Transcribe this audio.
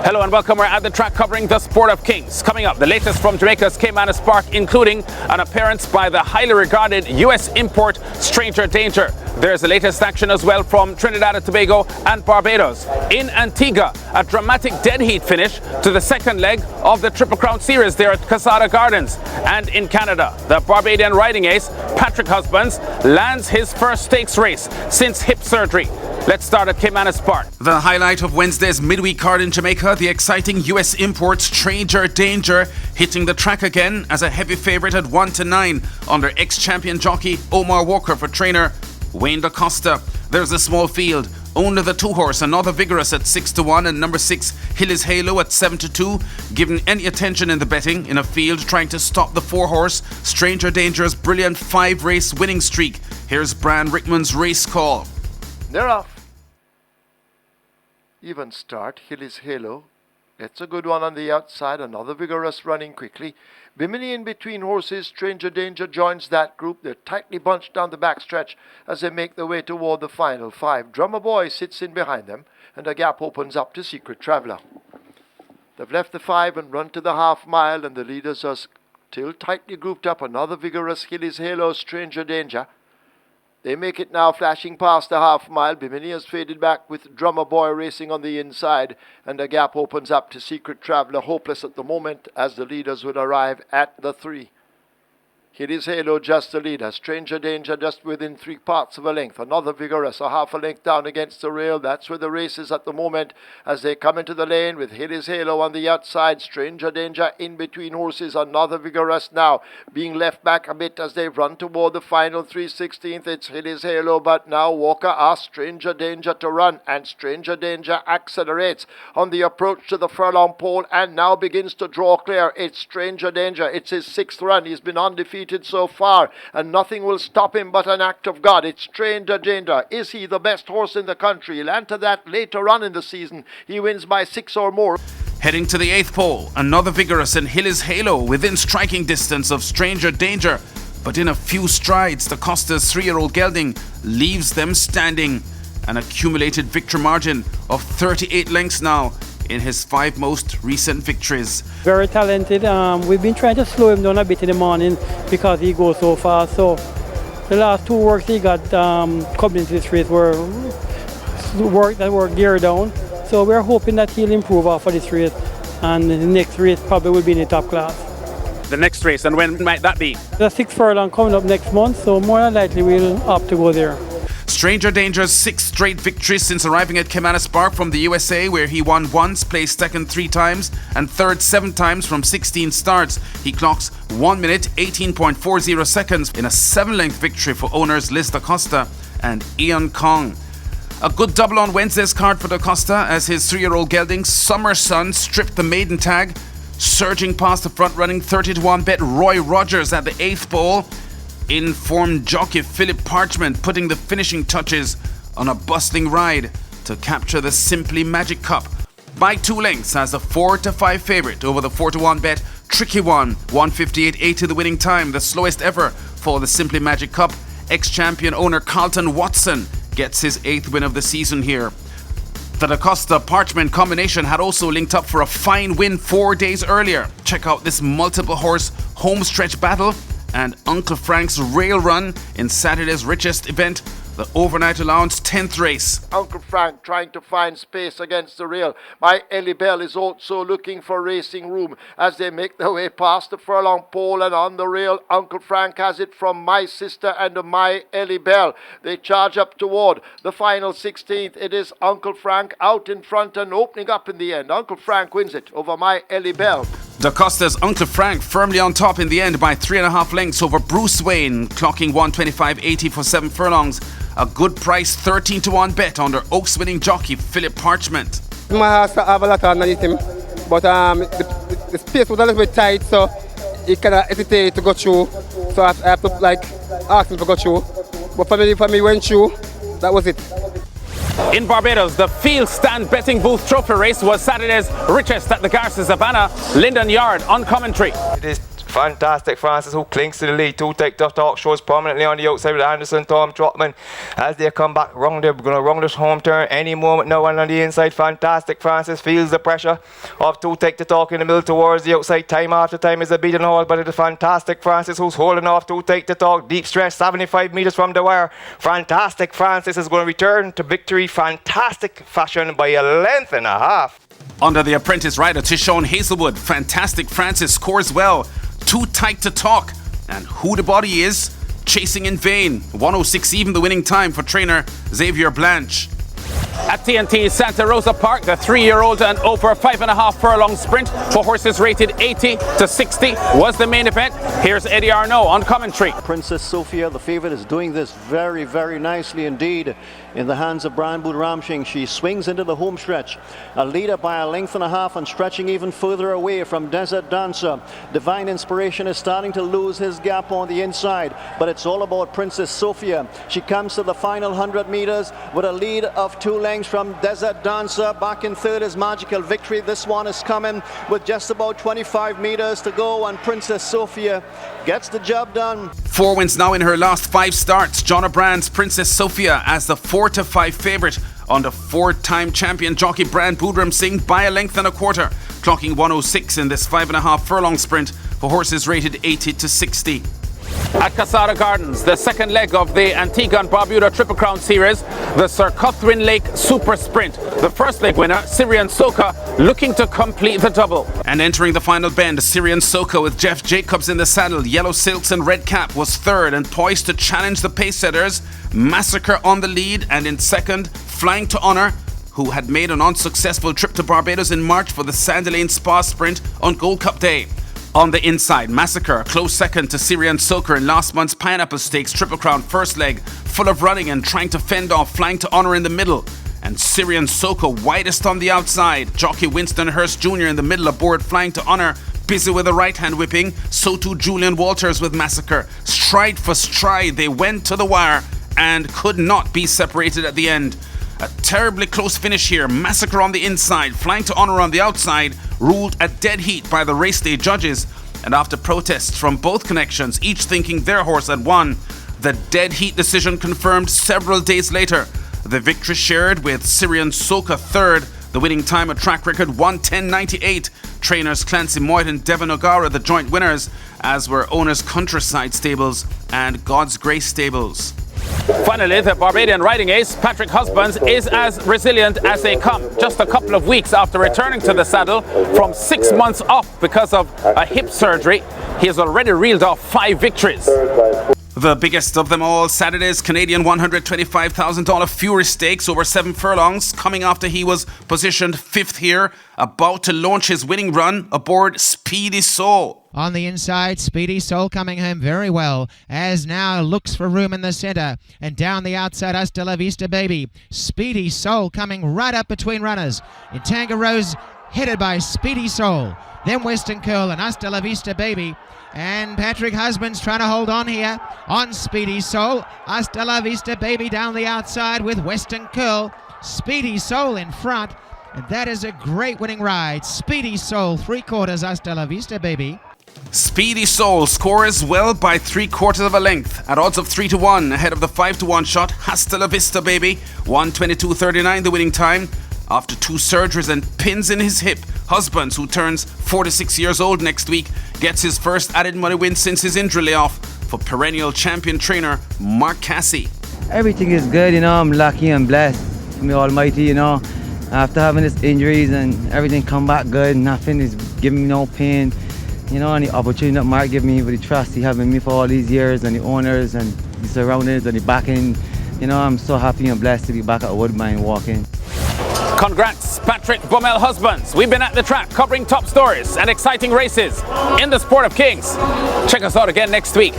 Hello and welcome. We're at the track covering the Sport of Kings. Coming up, the latest from Jamaica's Caymanas Park, including an appearance by the highly regarded US import Stranger Danger. There's the latest action as well from Trinidad and Tobago and Barbados. In Antigua, a dramatic dead heat finish to the second leg of the Triple Crown Series there at Casada Gardens. And in Canada, the Barbadian riding ace, Patrick Husbands, lands his first stakes race since hip surgery. Let's start at Caymanas Park. The highlight of Wednesday's midweek card in Jamaica, the exciting US import Stranger Danger hitting the track again as a heavy favourite at 1-9 under ex-champion jockey Omar Walker for trainer Wayne Da Costa. There's a small field. Only the 2-horse, Another Vigorous at 6-1 and number 6, Hilly's Halo at 7-2. Given any attention in the betting in a field trying to stop the 4-horse Stranger Danger's brilliant 5-race winning streak. Here's Brian Rickman's race call. They're off. Even start, Hilly's Halo. It's a good one on the outside, Another Vigorous running quickly. Bimini in between horses, Stranger Danger joins that group. They're tightly bunched down the backstretch as they make their way toward the final 5. Drummer Boy sits in behind them, and a gap opens up to Secret Traveller. They've left the 5 and run to the half mile, and the leaders are still tightly grouped up. Another Vigorous, Hilly's Halo, Stranger Danger. They make it now, flashing past the half mile. Bimini has faded back with Drummer Boy racing on the inside, and the gap opens up to Secret Traveller, hopeless at the moment as the leaders would arrive at the 3. Hilly's Halo just the leader. Stranger Danger just within 3 parts of a length. Another Vigorous, a half a length down against the rail. That's where the race is at the moment as they come into the lane with Hilly's Halo on the outside. Stranger Danger in between horses. Another Vigorous now being left back a bit as they run toward the final 3/16. It's Hilly's Halo, but now Walker asks Stranger Danger to run, and Stranger Danger accelerates on the approach to the furlong pole and now begins to draw clear. It's Stranger Danger. It's his 6th run. He's been undefeated so far, and nothing will stop him but an act of God. It's Stranger Danger. Is he the best horse in the country? He'll enter that later on in the season. He wins by 6 or more. Heading to the 8th pole, Another Vigorous and Hilly's Halo within striking distance of Stranger Danger. But in a few strides, Da Costa's 3-year-old gelding leaves them standing. An accumulated victory margin of 38 lengths now in his 5 most recent victories. Very talented. We've been trying to slow him down a bit in the morning because he goes so fast. So the last 2 works he got coming into this race were work that were geared down. So we're hoping that he'll improve off of this race, and the next race probably will be in the top class. The next race, and when might that be? The 6th furlong coming up next month, so more than likely we'll opt to go there. Stranger Danger's 6th straight victory since arriving at Caymanas Park from the USA, where he won once, placed second 3 times, and third 7 times from 16 starts. He clocks 1 minute 18.40 seconds in a 7-length victory for owners Liz Da Costa and Ian Kong. A good double on Wednesday's card for Da Costa as his 3-year-old gelding Summer Sun stripped the maiden tag, surging past the front-running 30-1 bet Roy Rogers at the 8th pole. Informed jockey Philip Parchment putting the finishing touches on a bustling ride to capture the Simply Magic Cup by 2 lengths as a 4-5 favourite over the 4-1 bet Tricky One, 158.80 the winning time, the slowest ever for the Simply Magic Cup. Ex-champion owner Carlton Watson gets his 8th win of the season here. The Da Costa Parchment combination had also linked up for a fine win 4 days earlier. Check out this multiple horse homestretch battle and Uncle Frank's rail run in Saturday's richest event, the Overnight Allowance 10th race. Uncle Frank trying to find space against the rail. My Ellie Bell is also looking for racing room as they make their way past the furlong pole and on the rail. Uncle Frank has it from My Sister and My Ellie Bell. They charge up toward the final 16th. It is Uncle Frank out in front and opening up in the end. Uncle Frank wins it over My Ellie Bell. Da Costa's Uncle Frank firmly on top in the end by 3.5 lengths over Bruce Wayne, clocking 125.80 for 7 furlongs. A good price 13-1 bet under Oaks winning jockey Philip Parchment. My horse have a lot underneath him, but the space was a little bit tight, so he kind of hesitated to go through. So I have to ask him to go through. But for me went through, that was it. In Barbados, the Field Stand Betting Booth Trophy race was Saturday's richest at the Garces Havana Linden Yard on commentary. It is Fantastic Francis, who clings to the lead. Two Take the Talk shows prominently on the outside with Anderson, Tom Trotman as they come back round. They're going to run this home turn any moment now, and on the inside, Fantastic Francis feels the pressure of Two Take the Talk in the middle towards the outside. Time after time is a beating haul, but it is Fantastic Francis who's holding off Two Take the Talk. Deep stretch, 75 metres from the wire. Fantastic Francis is going to return to victory. Fantastic fashion by a length and a half. Under the apprentice rider Tishon Hazelwood, Fantastic Francis scores well. Too Tight to Talk. And Who the Body Is, chasing in vain. 106 even the winning time for trainer Xavier Blanche. At T&T Santa Rosa Park, the 3-year-old and over 5.5 furlong sprint for horses rated 80 to 60 was the main event. Here's Eddie Arnaud on commentary. Princess Sophia, the favourite, is doing this very, very nicely indeed in the hands of Brian Boud-Ramching. She swings into the home stretch, a leader by a length and a half and stretching even further away from Desert Dancer. Divine Inspiration is starting to lose his gap on the inside, but it's all about Princess Sophia. She comes to the final 100 metres with a lead of 2 lengths from Desert Dancer. Back in third is Magical Victory. This one is coming with just about 25 metres to go, and Princess Sophia gets the job done. 4 wins now in her last 5 starts. John O'Brien's Princess Sophia as the 4-5 favourite on the 4-time champion jockey Brian Boud-Ramching by a length and a quarter, clocking 106 in this 5.5 furlong sprint for horses rated 80 to 60. At Casada Gardens, the second leg of the Antigua and Barbados Triple Crown Series, the Sir Cuthwin Lake Super Sprint. The first leg winner, Syrian Soka, looking to complete the double. And entering the final bend, Syrian Soka with Jeff Jacobs in the saddle, yellow silks and red cap, was third and poised to challenge the pace setters. Massacre on the lead, and in second, Flying to Honor, who had made an unsuccessful trip to Barbados in March for the Sandy Lane Spa Sprint on Gold Cup Day. On the inside, Massacre, close second to Syrian Soka in last month's Pineapple Stakes Triple Crown first leg, full of running and trying to fend off Flying to Honor in the middle. And Syrian Soka widest on the outside. Jockey Winston Hurst Jr. in the middle aboard Flying to Honor, busy with a right-hand whipping. So too Julian Walters with Massacre. Stride for stride, they went to the wire and could not be separated at the end. A terribly close finish here. Massacre on the inside, Flying to Honor on the outside, ruled a dead heat by the race day judges. And after protests from both connections, each thinking their horse had won, the dead heat decision confirmed several days later. The victory shared with Syrian Soka third, the winning time a track record 1:10.98. Trainers Clancy Moyt and Devon O'Gara the joint winners, as were owners Countryside Stables and God's Grace Stables. Finally, the Barbadian riding ace, Patrick Husbands, is as resilient as they come. Just a couple of weeks after returning to the saddle from 6 months off because of a hip surgery, he has already reeled off 5 victories. The biggest of them all, Saturday's Canadian $125,000 Fury Stakes over 7 furlongs, coming after he was positioned 5th here, about to launch his winning run aboard Speedy Soul. On the inside, Speedy Soul coming home very well, as now looks for room in the centre. And down the outside, Hasta La Vista Baby. Speedy Soul coming right up between runners. Intango Rose headed by Speedy Soul. Then Western Curl and Hasta La Vista Baby. And Patrick Husbands trying to hold on here on Speedy Soul. Hasta La Vista Baby down the outside with Western Curl. Speedy Soul in front. And that is a great winning ride. Speedy Soul, 3/4 Hasta La Vista Baby. Speedy Soul scores well by 3/4 of a length at odds of 3-1 ahead of the 5-1 shot Hasta La Vista Baby. 1:22.39 the winning time. After 2 surgeries and pins in his hip, Husbands, who turns 46 years old next week, gets his first added money win since his injury layoff for perennial champion trainer Mark Cassie. Everything is good, you know. I'm lucky and blessed from the Almighty, you know. After having these injuries and everything come back good, nothing is giving me no pain. You know, and the opportunity that Mark gave me with the trust he had in me for all these years, and the owners and the surroundings and the backing. You know, I'm so happy and blessed to be back at Woodbine walking. Congrats, Patrick Bummel Husbands. We've been at the track covering top stories and exciting races in the Sport of Kings. Check us out again next week.